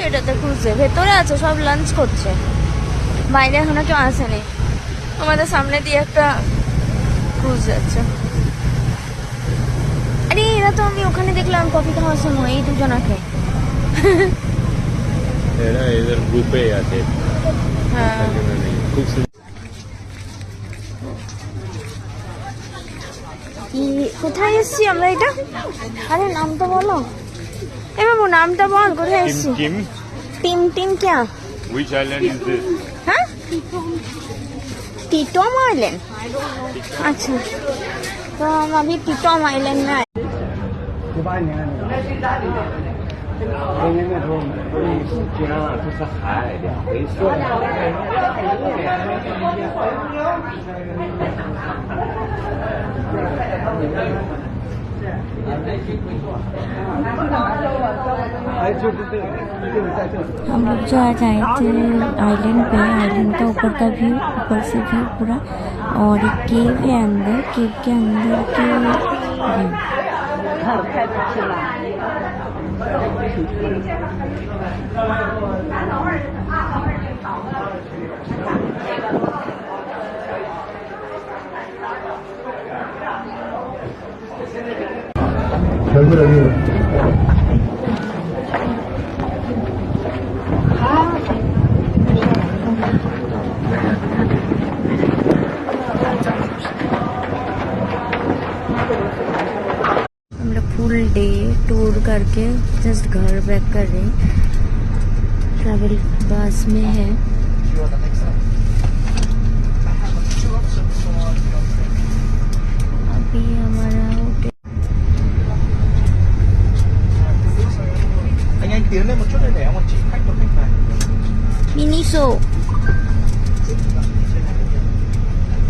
এটাতে ক্রুজে ভেতরে আছে, সব লাঞ্চ করছে, বাইরে এখনো কেউ আসেনি। আমাদের সামনে দিয়ে একটা ক্রুজ যাচ্ছে। আরে এরা তো আমি ওখানে দেখলাম কফি খাওয়ার সময় এই দুজনাকে। এরা এদের গ্রুপে আছে। হ্যাঁ খুব কি কোথায় এসছি আমরা এটা? আরে নামটা বলো এ বাবু, নামটা বল, কোথায় এসছি? किम টিম টিম क्या? which island is this? हाँ टीटोम आइलैंड। अच्छा तो हम अभी टीटोम आइलैंड में आए। हम लोग जो आज आए थे आइलैंड पे, आइलैंड का ऊपर का व्यू, ऊपर से व्यू पूरा, और एक केव है अंदर, केव के अंदर के व्यू। हम लोग फुल डे टूर करके जस्ट घर बैक कर रहे हैं, ट्रैवल बस में है। अभी हमारा hotel Anh tiến lên một chút để em còn chỉ khách cho khách này. मिनीशो,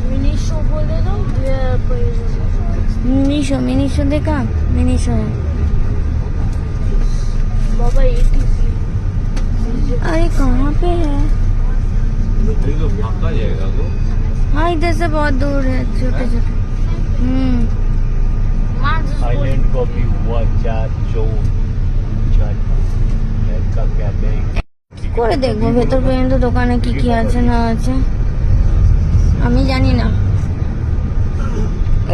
मिनीशो बोले तो मिनीशो, मिनीशो देखा, मिनीशो है बाबा। अरे कहाँ पे है? ये तो भागा जाएगा वो। हाँ इधर से बहुत दूर है, छोटे छोटे। आइलैंड को भी हुआ जो का क्या করে দেখবো ভেতর পর্যন্ত দোকানে কি কি আছে না আছে আমি জানি না।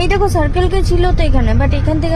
এই দেখো সার্কেল কে ছিল তো এখানে, বাট এখান থেকে